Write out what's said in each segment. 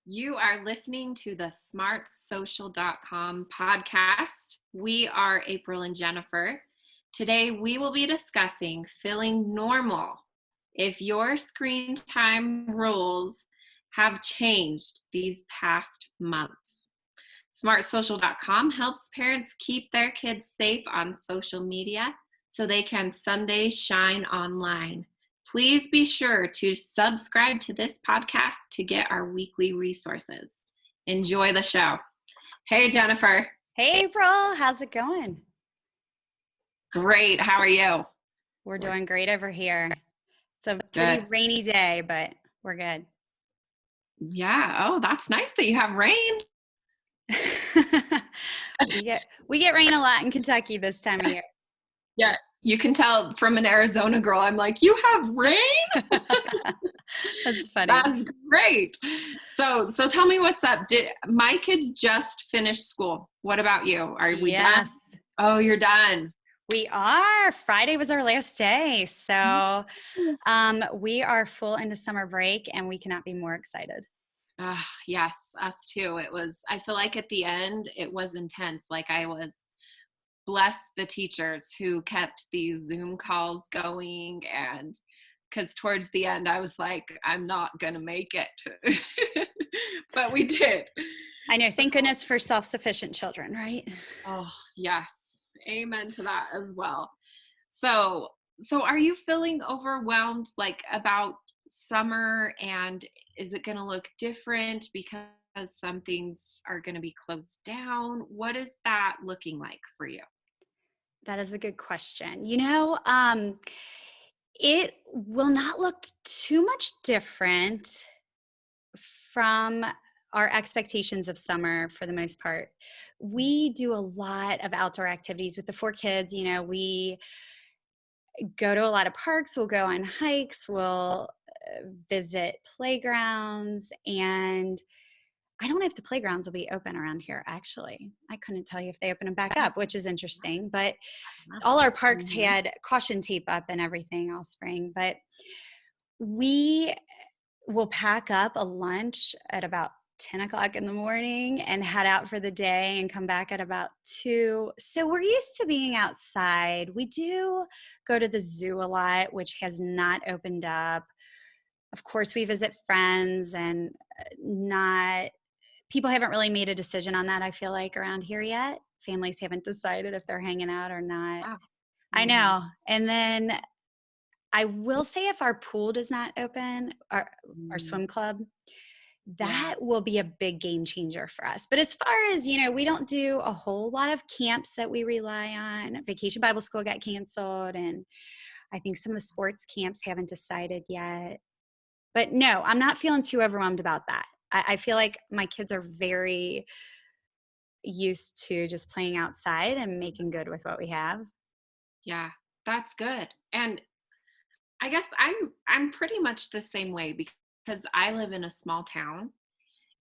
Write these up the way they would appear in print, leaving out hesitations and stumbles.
You are listening to the smartsocial.com podcast. We are April and Jennifer. Today we will be discussing feeling normal if your screen time rules have changed these past months. Smartsocial.com helps parents keep their kids safe on social media so they can someday shine online. Please be sure to subscribe to this podcast to get our weekly resources. Enjoy the show. Hey, Jennifer. Hey, April. How's it going? Great. How are you? We're doing great over here. It's a pretty rainy day, but we're good. Yeah. Oh, that's nice that you have rain. we get rain a lot in Kentucky this time of year. Yeah. You can tell from an Arizona girl, I'm like, you have rain? That's funny. That's great. So tell me what's up. Did my kids just finish school? What about you? Are we done? Oh, you're done. We are. Friday was our last day. So we are full into summer break and we cannot be more excited. Yes, us too. I feel like at the end, it was intense. Like I was bless the teachers who kept these Zoom calls going, and because towards the end I was like, I'm not gonna make it. But we did. I know. Thank goodness for self-sufficient children, right? Oh yes, amen to that as well. So are you feeling overwhelmed like about summer, and is it going to look different because some things are going to be closed down? What is that looking like for you? That is a good question. It will not look too much different from our expectations of summer for the most part. We do a lot of outdoor activities with the 4 kids. We go to a lot of parks, we'll go on hikes, we'll visit playgrounds, and I don't know if the playgrounds will be open around here, actually. I couldn't tell you if they open them back up, which is interesting. But all our parks had caution tape up and everything all spring. But we will pack up a lunch at about 10 o'clock in the morning and head out for the day and come back at about 2. So we're used to being outside. We do go to the zoo a lot, which has not opened up. Of course, we visit friends, and people haven't really made a decision on that, I feel like, around here yet. Families haven't decided if they're hanging out or not. Wow. I know. And then I will say, if our pool does not open, our swim club, that will be a big game changer for us. But as far as, we don't do a whole lot of camps that we rely on. Vacation Bible School got canceled, and I think some of the sports camps haven't decided yet. But no, I'm not feeling too overwhelmed about that. I feel like my kids are very used to just playing outside and making good with what we have. Yeah, that's good. And I guess I'm pretty much the same way because I live in a small town.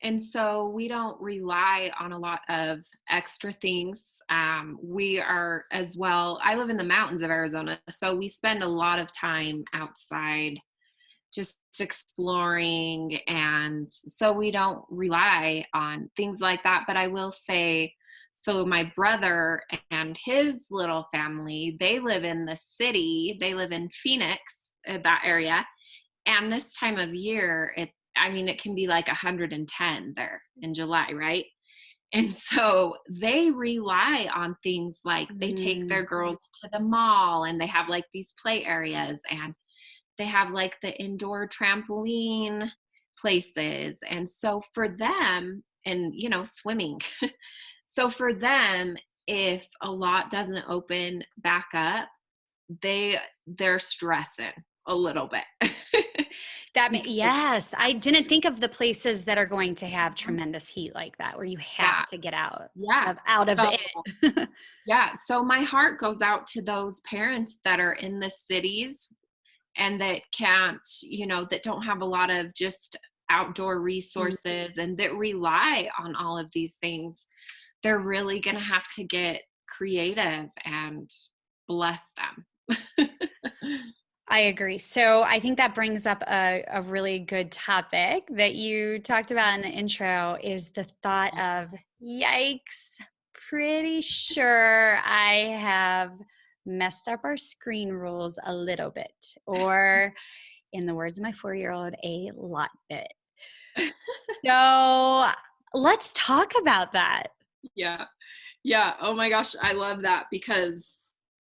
And so we don't rely on a lot of extra things. We are as well, I live in the mountains of Arizona, so we spend a lot of time outside just exploring, and so we don't rely on things like that. But I will say, so my brother and his little family, they live in the city. They live in Phoenix, that area. And this time of year, it can be like 110 there in July, right? And so they rely on things like they take their girls to the mall, and they have like these play areas, and they have like the indoor trampoline places. And so for them, and swimming. So for them, if a lot doesn't open back up, they're stressing a little bit. Yes, I didn't think of the places that are going to have tremendous heat like that, where you have to get out of it. Yeah. So my heart goes out to those parents that are in the cities and that can't, that don't have a lot of just outdoor resources and that rely on all of these things. They're really going to have to get creative, and bless them. I agree. So I think that brings up a really good topic that you talked about in the intro is the thought of, yikes, pretty sure I have messed up our screen rules a little bit, or in the words of my 4-year-old, a lot bit. So let's talk about that. Yeah. Yeah. Oh my gosh. I love that because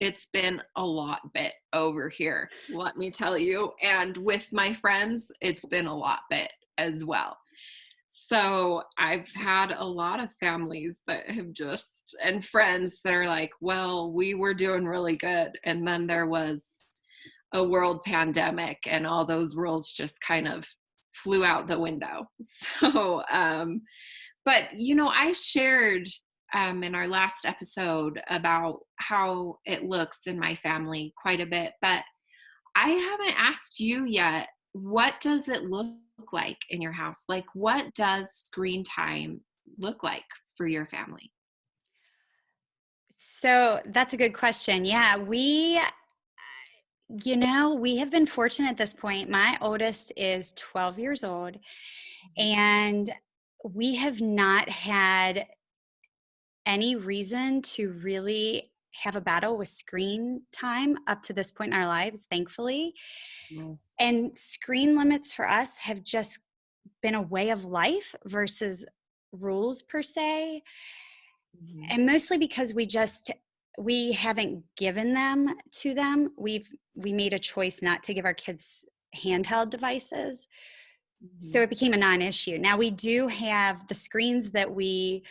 it's been a lot bit over here, let me tell you. And with my friends, it's been a lot bit as well. So I've had a lot of families that have just, and friends that are like, well, we were doing really good. And then there was a world pandemic and all those rules just kind of flew out the window. So, but I shared in our last episode about how it looks in my family quite a bit, but I haven't asked you yet. What does it look like in your house? Like, what does screen time look like for your family? So that's a good question. Yeah, we have been fortunate at this point. My oldest is 12 years old, and we have not had any reason to really have a battle with screen time up to this point in our lives, thankfully. Yes. And screen limits for us have just been a way of life versus rules per se. Mhm. And mostly because we haven't given them to them. We made a choice not to give our kids handheld devices. So Mhm. it became a non-issue. Now we do have the screens that we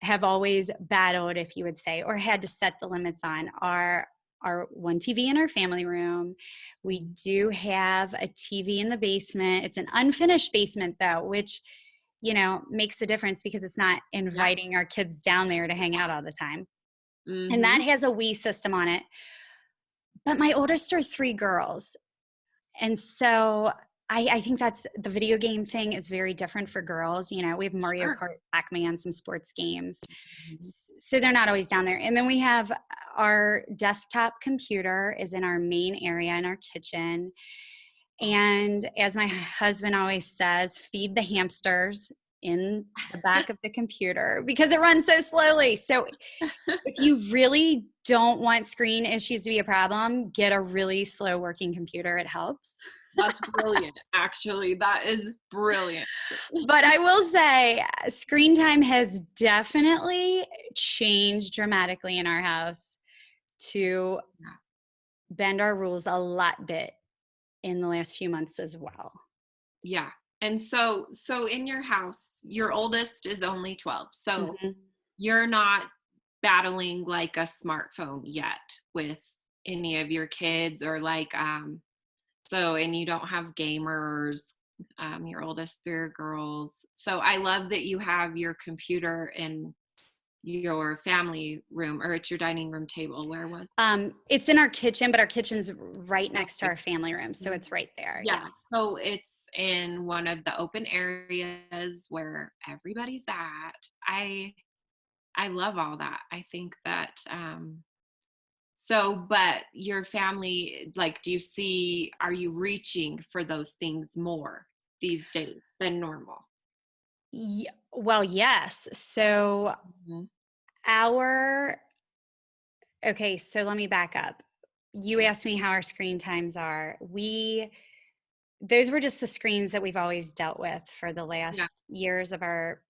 have always battled, if you would say, or had to set the limits on are our one TV in our family room. We Mhm. do have a TV in the basement. It's an unfinished basement though, which makes a difference because it's not Yeah. inviting our kids down there to hang out all the time. And that Mhm. has a Wii system on it. But my oldest are 3 girls. And so I think that's the video game thing is very different for girls. We have Mario Sure. Kart, Pac-Man, some sports games. Mhm. So they're not always down there. And then we have our desktop computer is in our main area in our kitchen. And as my husband always says, feed the hamsters in the back of the computer because it runs so slowly. So if you really don't want screen issues to be a problem, get a really slow working computer. It helps. That's brilliant. Actually, that is brilliant. But I will say, screen time has definitely changed dramatically in our house to Yeah. bend our rules a lot bit in the last few months as well. Yeah. And so in your house, your oldest is only 12. So Mhm. you're not battling like a smartphone yet with any of your kids or like so and you don't have gamers. Your oldest 3 are girls. So I love that you have your computer in your family room or at your dining room table. Where was? It's in our kitchen, but our kitchen's right next to Okay. our family room, so Mhm. it's right there. Yeah, Yes. so it's in one of the open areas where everybody's at. I love all that. I think that so but your family, like, do you see, are you reaching for those things more these days than normal? Well, yes. So Mhm. our okay, so let me back up. You Sure. asked me how our screen times are. Those were just the screens that we've always dealt with for the Yeah. last years of our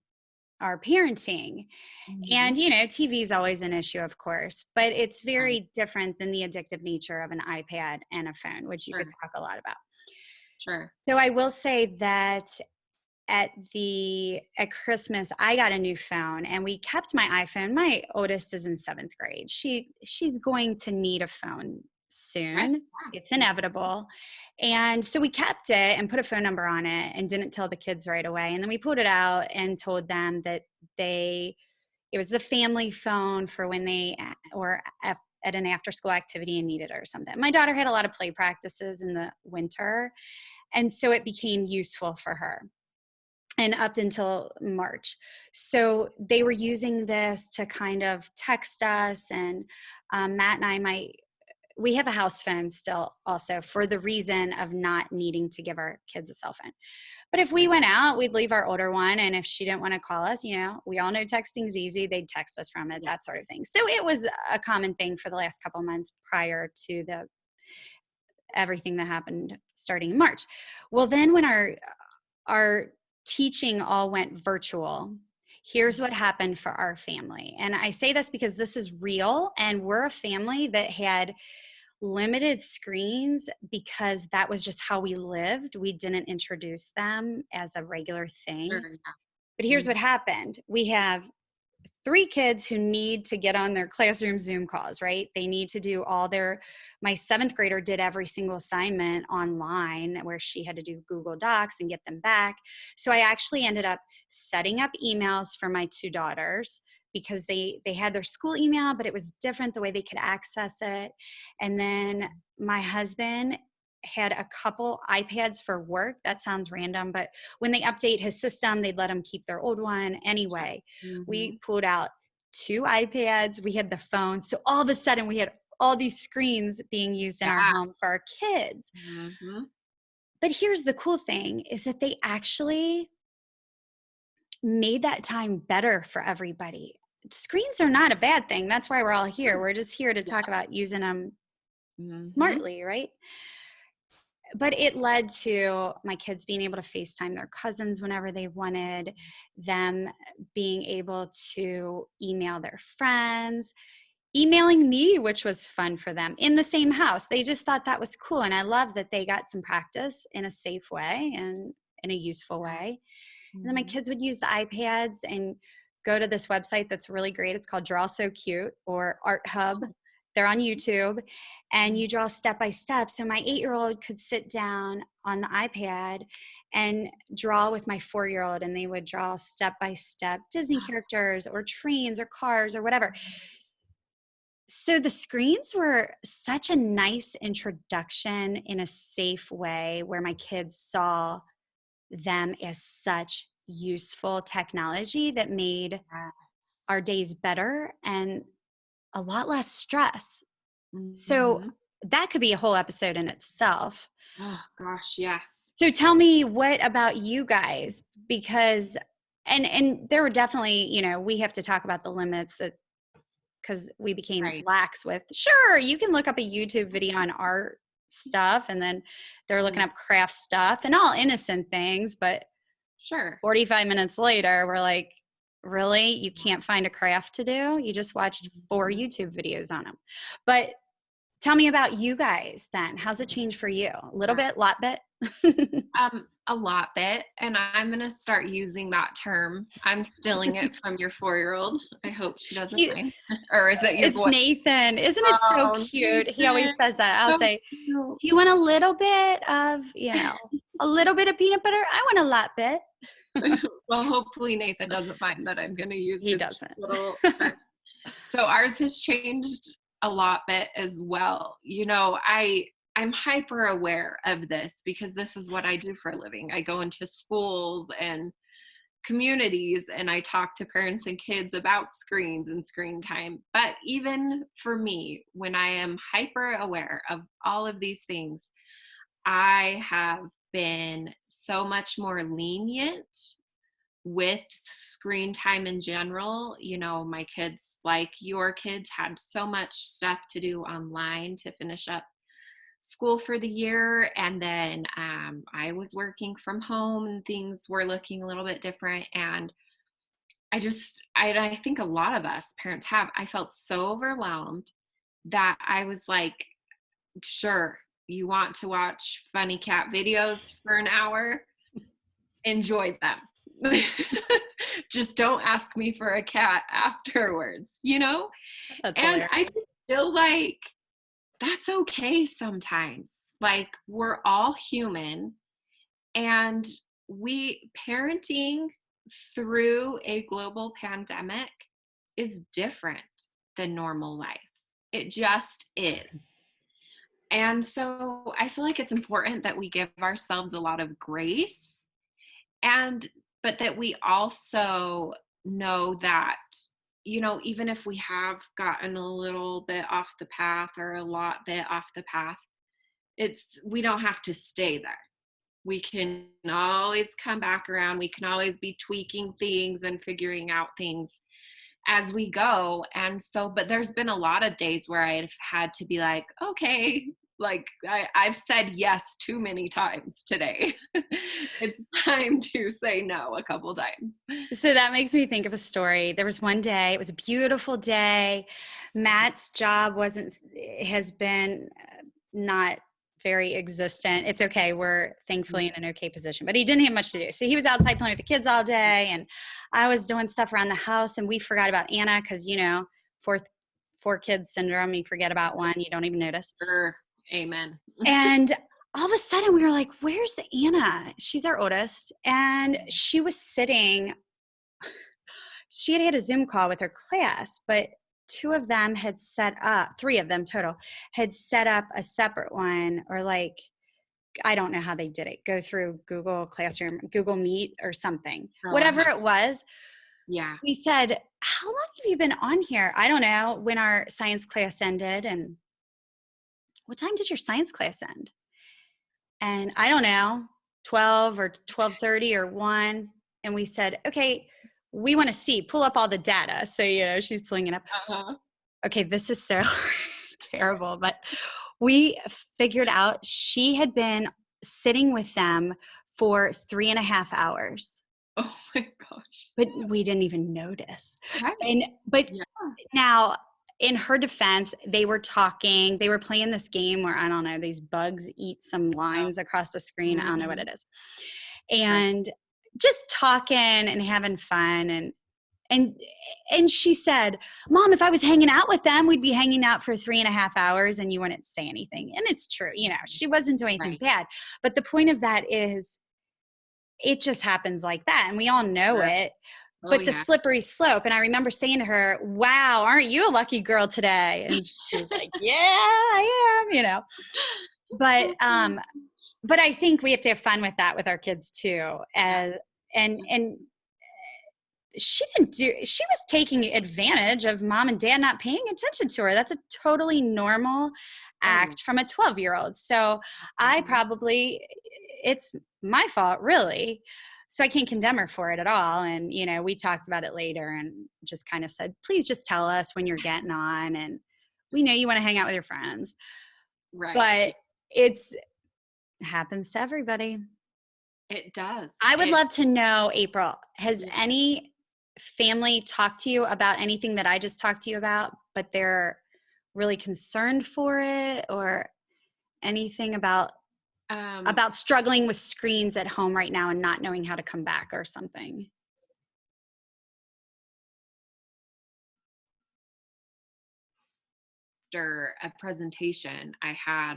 parenting. Mhm. And TV is always an issue, of course, but it's Right. very different than the addictive nature of an iPad and a phone, which you could Sure. talk a lot about. Sure. So I will say that at Christmas, I got a new phone and we kept my iPhone. My oldest is in 7th grade. She's going to need a phone Right? soon. It's Yeah. inevitable. And so we kept it and put a phone number on it and didn't tell the kids right away. And then we pulled it out and told them that it was the family phone for when they were at an after school activity and needed it or something. My daughter had a lot of play practices in the winter, and so it became useful for her and up until March. So they were using this to kind of text us, and Matt and I might we have a house phone still also for the reason of not needing to give our kids a cell phone. But if we Right. went out, we'd leave our older one. And if she didn't want to call us, we all know texting's easy. They'd text us from it, Yeah. that sort of thing. So it was a common thing for the last couple of months prior to the everything that happened starting in March. Well, then when our teaching all went virtual, here's what happened for our family. And I say this because this is real, and we're a family that had limited screens because that was just how we lived. We didn't introduce them as a regular thing. Sure. Yeah. But here's what happened. We have 3 kids who need to get on their classroom Zoom calls, right? They need to do my 7th grader did every single assignment online where she had to do Google Docs and get them back. So I actually ended up setting up emails for my 2 daughters because they had their school email, but it was different the way they could access it. And then my husband had a couple iPads for work. That sounds random, but when they update his system, they'd let him keep their old one anyway. Mm-hmm. We pulled out 2 iPads. We had the phone. So all of a sudden, we had all these screens being used in our Yeah. home for our kids. Mm-hmm. But here's the cool thing is that they actually made that time better for everybody. Screens are not a bad thing. That's why we're all here. We're just here to talk Yeah. about using them Mm-hmm. smartly, right? But it led to my kids being able to FaceTime their cousins whenever they wanted, them being able to email their friends, emailing me, which was fun for them in the same house. They just thought that was cool. And I love that they got some practice in a safe way and in a useful way. And then my Mm-hmm. kids would use the iPads and go to this website that's really great. It's called Draw So Cute or Art Hub. Oh. They're on YouTube and Mm-hmm. you draw step by step. So my 8-year-old could sit down on the iPad and draw with my 4-year-old, and they would draw step by step Disney characters or trains or cars or whatever. So the screens were such a nice introduction in a safe way where my kids saw them as such useful technology that made Yes. our days better and a lot less stress. So Mm-hmm. that could be a whole episode in itself. Oh gosh, yes. So tell me, what about you guys? Because and there were definitely, we have to talk about the limits that because we became Right. lax with, sure, you can look up a YouTube video on art stuff, and then they're looking Yeah. up craft stuff and all innocent things, but Sure. 45 minutes later, we're like, really? You can't find a craft to do? You just watched 4 Mhm. YouTube videos on them. But tell me about you guys then. How's it changed for you? A little Yeah. bit, lot bit? A lot bit, and I'm gonna start using that term. I'm stealing it from your 4-year-old. I hope she doesn't he, mind. Or is it your it's boy? Nathan. Isn't it so Oh, cute? He always Nathan. says that. I'll So say, cute. do you want a little bit of, a little bit of peanut butter? I want a lot bit. Well, hopefully Nathan doesn't mind that I'm gonna use He his cute doesn't. little term. So ours has changed a lot bit as well. I'm hyper aware of this because this is what I do for a living. I go into schools and communities and I talk to parents and kids about screens and screen time. But even for me, when I am hyper aware of all of these things, I have been so much more lenient with screen time in general. My kids, like your kids, had so much stuff to do online to finish up school for the year. And then I was working from home and things were looking a little bit different. And I think a lot of us parents I felt so overwhelmed that I was like, sure, you want to watch funny cat videos for an hour? Enjoy them. Just don't ask me for a cat afterwards? That's And I hilarious. just feel like that's okay sometimes. Like, we're all human, and parenting through a global pandemic is different than normal life. It just is. And so I feel like it's important that we give ourselves a lot of grace, and but that we also know that even if we have gotten a little bit off the path or a lot bit off the path, we don't have to stay there. We can always come back around. We can always be tweaking things and figuring out things as we go. And so, but there's been a lot of days where I've had to be like, okay, like I've said yes too many times today. It's time to say no a couple times. So that makes me think of a story. There was one day, it was a beautiful day. Matt's job has been not very existent. It's okay. We're thankfully in an okay position, but he didn't have much to do. So he was outside playing with the kids all day, and I was doing stuff around the house, and we forgot about Anna because, four kids syndrome. You forget about one, you don't even notice. Sure. Amen. And all of a sudden we were like, where's Anna? She's our oldest. And she was sitting, she had a Zoom call with her class, but three of them total, had set up a separate one, or like, I don't know how they did it, go through Google Classroom, Google Meet or something, whatever it was. Yeah. We said, how long have you been on here? I don't know, when our science class ended. And what time did your science class end? And I don't know, 12 or 12:30 or 1. And we said, okay, we want to pull up all the data. So, she's pulling it up. Uh-huh. Okay, this is so terrible, but we figured out she had been sitting with them for 3.5 hours. Oh my gosh. But we didn't even notice. Right. But Yeah. now, in her defense, they were playing this game where, I don't know, these bugs eat some lines across the screen. I don't know what it is. And just talking and having fun. And she said, Mom, if I was hanging out with them, we'd be hanging out for 3.5 hours and you wouldn't say anything. And it's true. She wasn't doing anything bad. But the point of that is, it just happens like that. And we all know it. But the slippery slope. And I remember saying to her, wow, aren't you a lucky girl today? And she was like, yeah, I am, But I think we have to have fun with that with our kids too. And she was taking advantage of Mom and Dad not paying attention to her. That's a totally normal act from a 12-year-old. So it's my fault, really. So I can't condemn her for it at all. And, we talked about it later and just kind of said, please just tell us when you're getting on. And we know you want to hang out with your friends. Right. But it happens to everybody. It does. I would love to know, April, has any family talked to you about anything that I just talked to you about, but they're really concerned for it, or anything about struggling with screens at home right now and not knowing how to come back or something? After a presentation, I had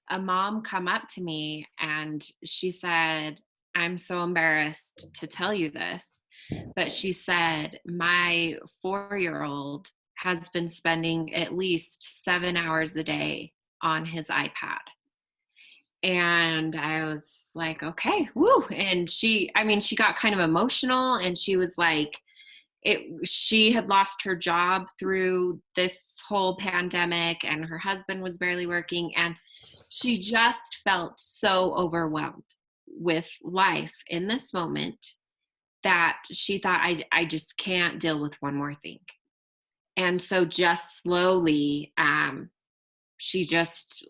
a mom come up to me and she said, I'm so embarrassed to tell you this, but she said, my 4-year-old has been spending at least 7 hours a day on his iPad. And I was like, okay, woo. And she got kind of emotional, and she was like, she had lost her job through this whole pandemic, and her husband was barely working, and she just felt so overwhelmed with life in this moment that she thought, I just can't deal with one more thing. And so just slowly, she just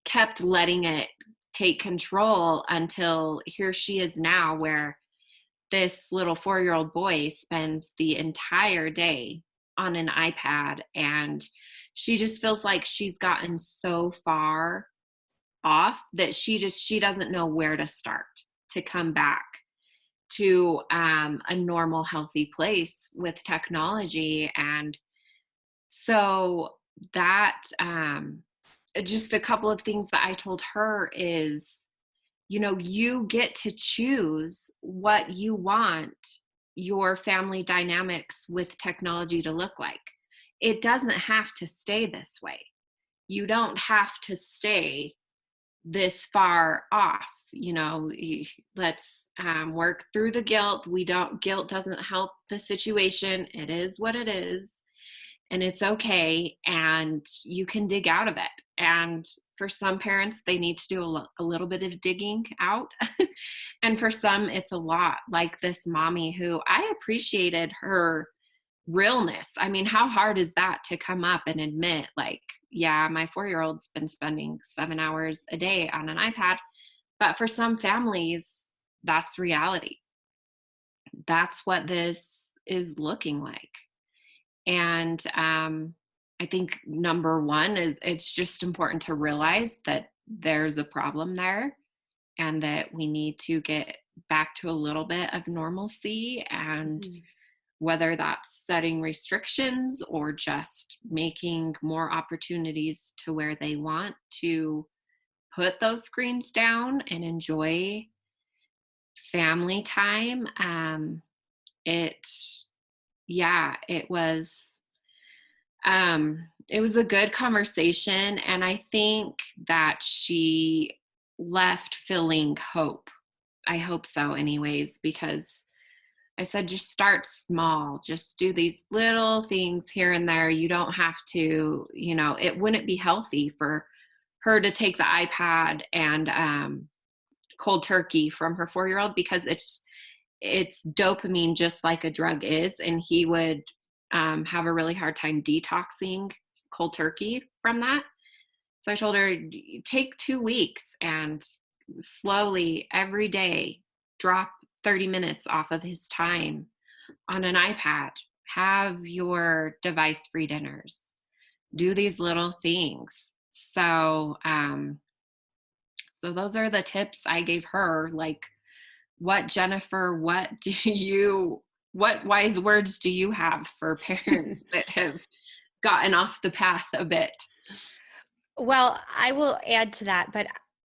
kept letting it take control until here she is now, where this little 4-year-old boy spends the entire day on an iPad, and she just feels like she's gotten so far off that she doesn't know where to start to come back to a normal, healthy place with technology. And so that just a couple of things that I told her is, you get to choose what you want your family dynamics with technology to look like. It doesn't have to stay this way. You don't have to stay this far off. Let's work through the guilt. Guilt doesn't help the situation. It is what it is, and it's okay, and you can dig out of it. And for some parents, they need to do a little bit of digging out. And for some, it's a lot, like this mommy who I appreciated her realness. I mean, how hard is that to come up and admit, like, yeah, my 4-year-old's been spending 7 hours a day on an iPad. But for some families, that's reality. That's what this is looking like. And I think number one is it's just important to realize that there's a problem there and that we need to get back to a little bit of normalcy. And Mhm. whether that's setting restrictions or just making more opportunities to where they want to put those screens down and enjoy family time. It, yeah, it was a good conversation. And I think that she left feeling hope. I hope so, anyways, because I said, just start small, just do these little things here and there. You don't have to, it wouldn't be healthy for her to take the iPad and cold turkey from her 4-year-old, because it's dopamine, just like a drug is, and he would have a really hard time detoxing cold turkey from that. So I told her, take 2 weeks and slowly every day drop 30 minutes off of his time on an iPad. Have your device free dinners. Do these little things. So those are the tips I gave her. Like, Jennifer, what wise words do you have for parents that have gotten off the path a bit? Well, I will add to that, but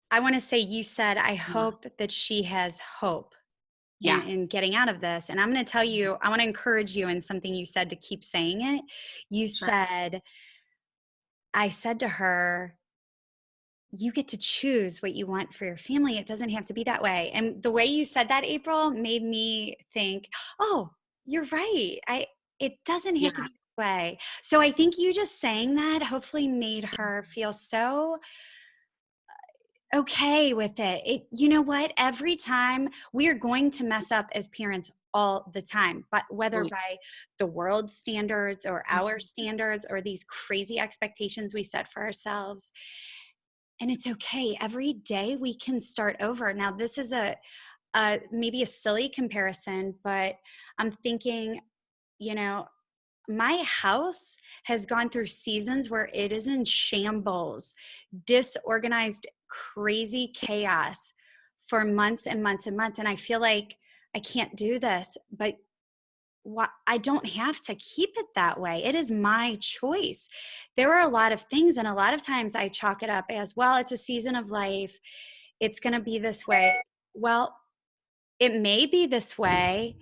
I want to say you said, I Yeah. hope that she has hope in, Yeah. in getting out of this. And I'm going to tell you, I want to encourage you in something you said to keep saying it. You Sure. said, I said to her, you get to choose what you want for your family. It doesn't have to be that way. And the way you said that, April, made me think, oh, you're right. It doesn't have to Yeah. be that way. So I think you just saying that hopefully made her feel so okay with it. You know what? Every time we are going to mess up as parents all the time, but whether Oh, by the world standards or yeah. our standards or these crazy expectations we set for ourselves. And it's okay. Every day we can start over. Now, this is maybe a silly comparison, but I'm thinking, you know, my house has gone through seasons where it is in shambles, disorganized, crazy chaos for months and months and months. And I feel like I can't do this, but I don't have to keep it that way. It is my choice. There are a lot of things, and a lot of times I chalk it up as, well, it's a season of life. It's going to be this way. Well, it may be this way,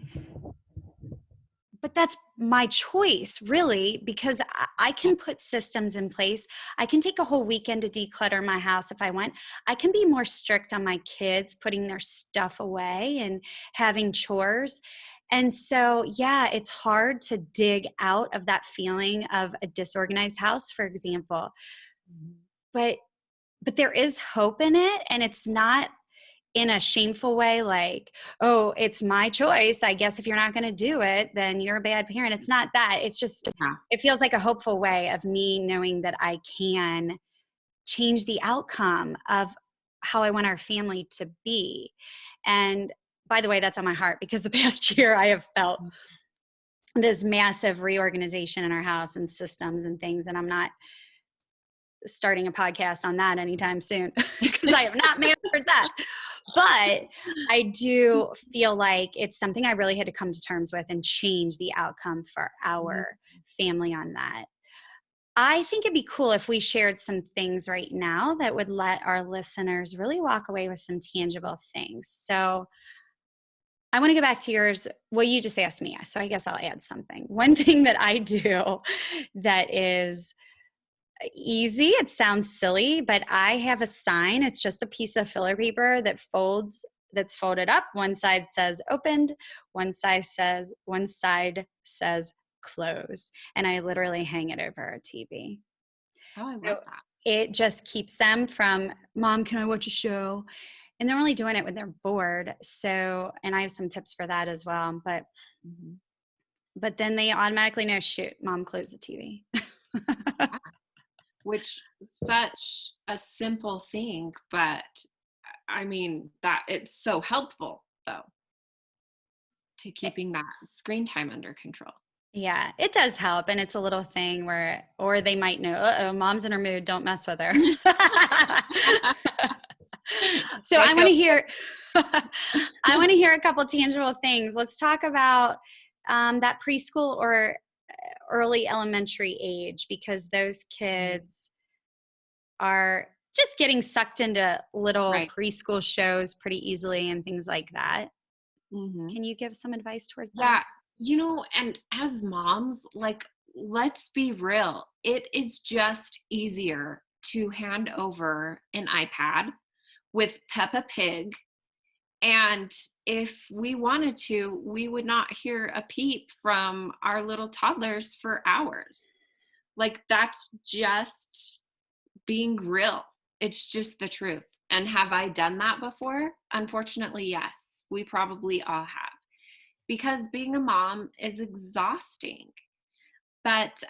but that's my choice, really, because I can put systems in place. I can take a whole weekend to declutter my house if I want. I can be more strict on my kids putting their stuff away and having chores. And so, yeah, it's hard to dig out of that feeling of a disorganized house, for example. But there is hope in it, and it's not in a shameful way, like, oh, it's my choice. I guess if you're not going to do it, then you're a bad parent. It's not that. It's just, Yeah. it feels like a hopeful way of me knowing that I can change the outcome of how I want our family to be. And by the way, that's on my heart because the past year I have felt this massive reorganization in our house and systems and things. And I'm not starting a podcast on that anytime soon because I have not mastered that. But I do feel like it's something I really had to come to terms with and change the outcome for our family on that. I think it'd be cool if we shared some things right now that would let our listeners really walk away with some tangible things. So I want to go back to yours. Well, you just asked me, so I guess I'll add something. One thing that I do that is easy. It sounds silly, but I have a sign. It's just a piece of filler paper that's folded up. One side says opened, one side says closed. And I literally hang it over our TV. Oh, I So love that. it just keeps them from, Mom, can I watch a show? And they're only doing it when they're bored. So, and I have some tips for that as well. Mhm. But then they automatically know, shoot, Mom, close the TV. Yeah. Which such a simple thing, but I mean that it's so helpful though to keeping that screen time under control. Yeah, it does help. And it's a little thing where, or they might know, oh, Mom's in her mood, don't mess with her. So I Take want a to hear, I want to hear a couple tangible things. Let's talk about that preschool or early elementary age, because those kids are just getting sucked into little right. preschool shows pretty easily and things like that. Hmm. Can you give some advice towards that? Yeah, and as moms, like, let's be real, it is just easier to hand over an iPad with Peppa Pig. And if we wanted to, we would not hear a peep from our little toddlers for hours. Like, that's just being real. It's just the truth. And have I done that before? Unfortunately, yes. We probably all have. Because being a mom is exhausting. But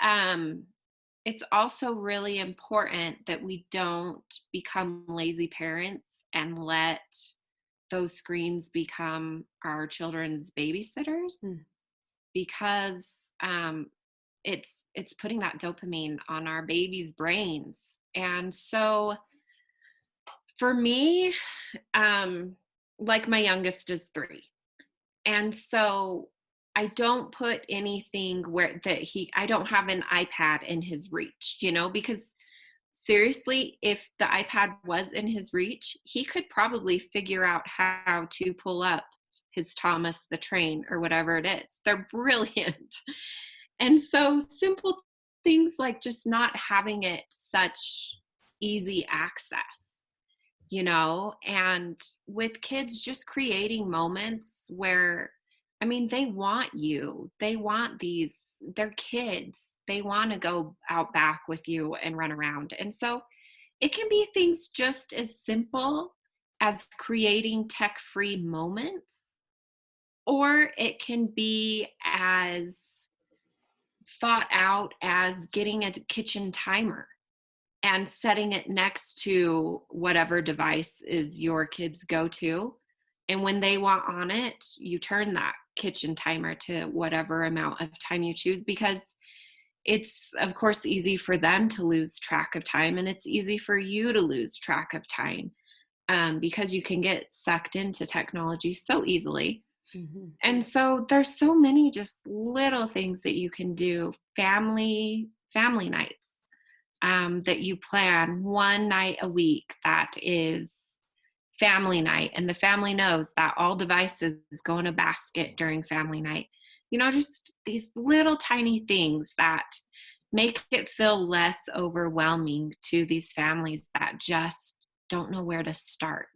it's also really important that we don't become lazy parents and let those screens become our children's babysitters, Mm. because it's putting that dopamine on our babies' brains. And so for me, um, like my youngest is 3. And so I don't put anything where that I don't have an iPad in his reach, because seriously, if the iPad was in his reach, he could probably figure out how to pull up his Thomas the Train or whatever it is. They're brilliant. And so simple things like just not having it such easy access, and with kids, just creating moments where, I mean, they want you, they want they're kids, they want to go out back with you and run around. And so it can be things just as simple as creating tech free moments, or it can be as thought out as getting a kitchen timer and setting it next to whatever device is your kids' go to. And when they want on it, you turn that kitchen timer to whatever amount of time you choose, because it's, of course, easy for them to lose track of time, and it's easy for you to lose track of time, because you can get sucked into technology so easily. Mhm. And so there's so many just little things that you can do. Family nights, that you plan one night a week that is family night, and the family knows that all devices go in a basket during family night. Just these little tiny things that make it feel less overwhelming to these families that just don't know where to start.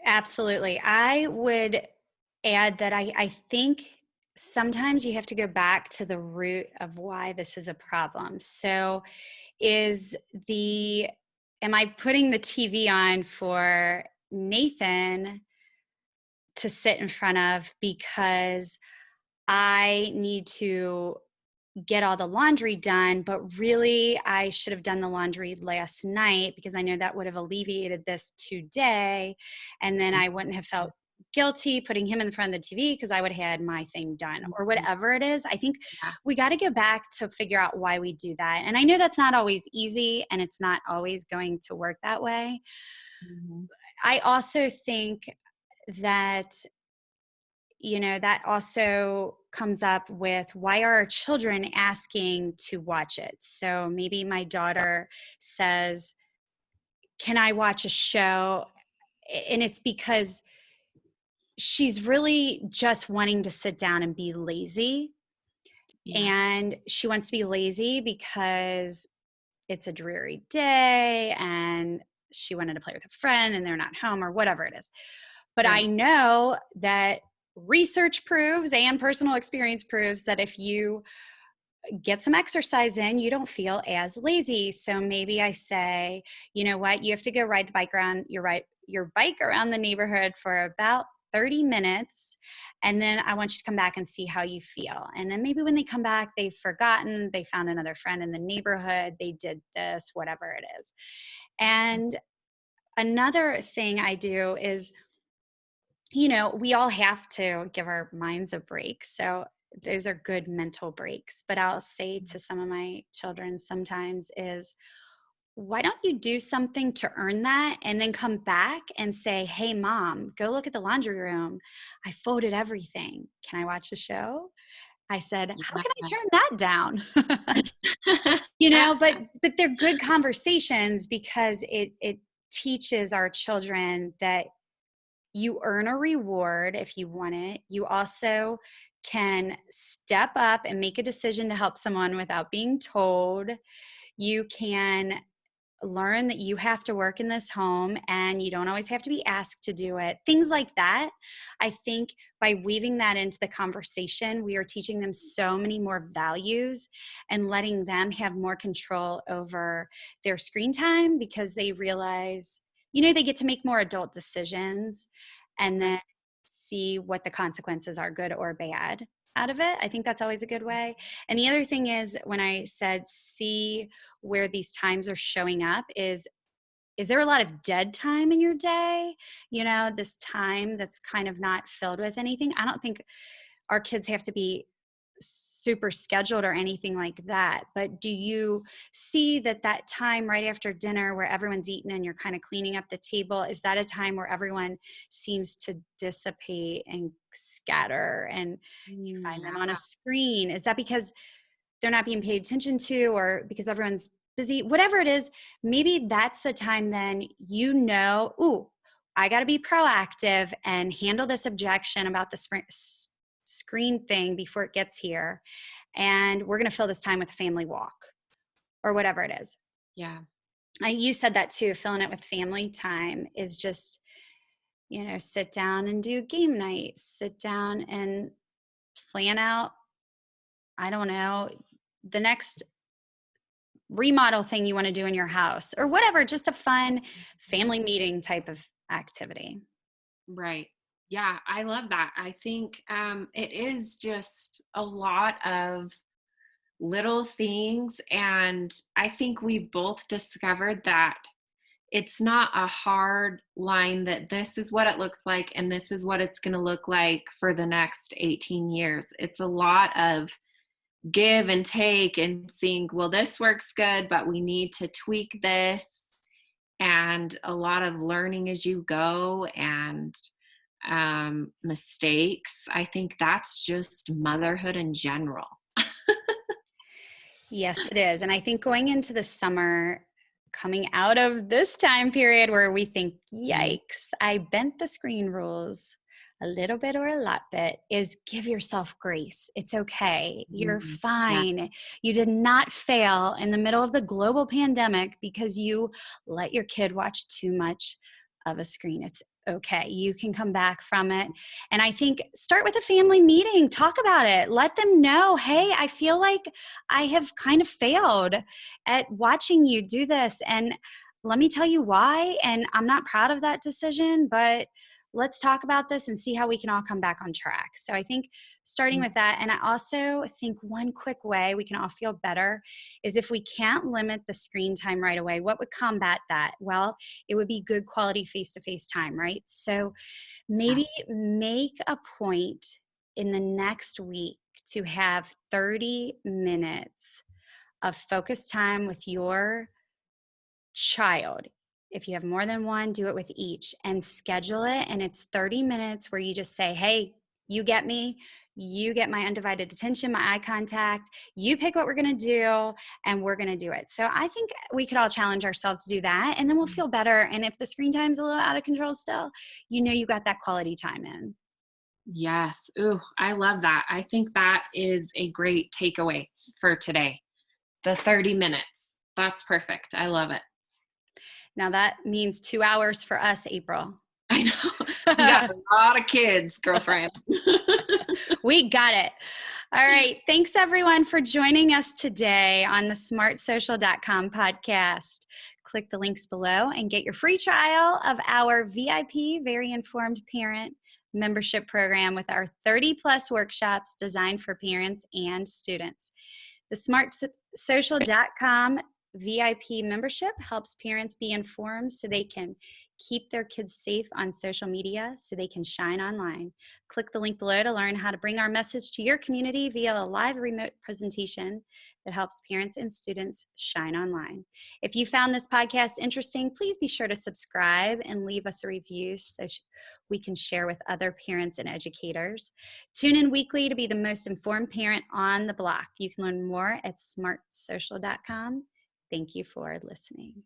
Absolutely. I would add that I think sometimes you have to go back to the root of why this is a problem. So, is the, am I putting the TV on for Nathan to sit in front of because I need to get all the laundry done, but really I should have done the laundry last night because I know that would have alleviated this today. And then I wouldn't have felt guilty putting him in front of the TV because I would have had my thing done or whatever it is. I think Yeah. we got to go back to figure out why we do that. And I know that's not always easy and it's not always going to work that way. Mhm. I also think that that also comes up with why are our children asking to watch it? So maybe my daughter says, can I watch a show? And it's because she's really just wanting to sit down and be lazy. Yeah. and she wants to be lazy because it's a dreary day and she wanted to play with a friend and they're not home or whatever it is. But I Right. know that research proves and personal experience proves that if you get some exercise in, you don't feel as lazy. So maybe I say, you know what, you have to go ride the bike around your bike around the neighborhood for about 30 minutes. And then I want you to come back and see how you feel. And then maybe when they come back, they've forgotten, they found another friend in the neighborhood, they did this, whatever it is. And another thing I do is, we all have to give our minds a break. So those are good mental breaks. But I'll say to some of my children sometimes is, why don't you do something to earn that and then come back and say, hey, mom, go look at the laundry room. I folded everything. Can I watch a show? I said, how can I turn that down? But they're good conversations because it teaches our children that you earn a reward if you want it. You also can step up and make a decision to help someone without being told. You can learn that you have to work in this home and you don't always have to be asked to do it. Things like that. I think by weaving that into the conversation, we are teaching them so many more values and letting them have more control over their screen time because they realize, they get to make more adult decisions and then Right. see what the consequences are, good or bad, out of it. I think that's always a good way. And the other thing is, when I said see where these times are showing up, is there a lot of dead time in your day? This time that's kind of not filled with anything. I don't think our kids have to be super scheduled or anything like that, but do you see that time right after dinner where everyone's eaten and you're kind of cleaning up the table, is that a time where everyone seems to dissipate and scatter and you find them on a Yeah. screen? Is that because they're not being paid attention to or because everyone's busy? Whatever it is, maybe that's the time then, ooh, I got to be proactive and handle this objection about the screen thing before it gets here. And we're going to fill this time with a family walk or whatever it is. Yeah. You said that too, filling it with family time is just, sit down and do game night, sit down and plan out, I don't know, the next remodel thing you want to do in your house or whatever, just a fun family meeting type of activity. Right. Yeah, I love that. I think it is just a lot of little things. And I think we've both discovered that it's not a hard line that this is what it looks like and this is what it's going to look like for the next 18 years. It's a lot of give and take and seeing, well, this works good, but we need to tweak this, and a lot of learning as you go and mistakes. I think that's just motherhood in general. Yes, it is. And I think going into the summer, coming out of this time period where we think, Mhm. yikes, I bent the screen rules a little bit or a lot bit, is give yourself grace. It's okay. You're Yeah. fine. You did not fail in the middle of the global pandemic because you let your kid watch too much of a screen. It's okay. You can come back from it. And I think start with a family meeting, talk about it, let them know, hey, I feel like I have kind of failed at watching you do this. And let me tell you why. And I'm not proud of that decision, but let's talk about this and see how we can all come back on track. So I think starting with that. And I also think one quick way we can all feel better is if we can't limit the screen time right away, what would combat that? Well, it would be good quality face to face time, right? So maybe Yes. make a point in the next week to have 30 minutes of focused time with your child. If you have more than one, do it with each and schedule it. And it's 30 minutes where you just say, hey, you get me. You get my undivided attention, my eye contact. You pick what we're going to do, and we're going to do it. So I think we could all challenge ourselves to do that, and then we'll feel better. And if the screen time's a little out of control still, you got that quality time in. Yes. Ooh, I love that. I think that is a great takeaway for today. The 30 minutes. That's perfect. I love it. Now that means 2 hours for us, April. I know. You got a lot of kids, girlfriend. We got it. All right. Thanks everyone for joining us today on the smartsocial.com podcast. Click the links below and get your free trial of our VIP Very Informed Parent membership program with our 30 plus workshops designed for parents and students. The smartsocial.com VIP membership helps parents be informed so they can keep their kids safe on social media so they can shine online. Click the link below to learn how to bring our message to your community via a live remote presentation that helps parents and students shine online. If you found this podcast interesting, please be sure to subscribe and leave us a review so we can share with other parents and educators. Tune in weekly to be the most informed parent on the block. You can learn more at smartsocial.com. Thank you for listening.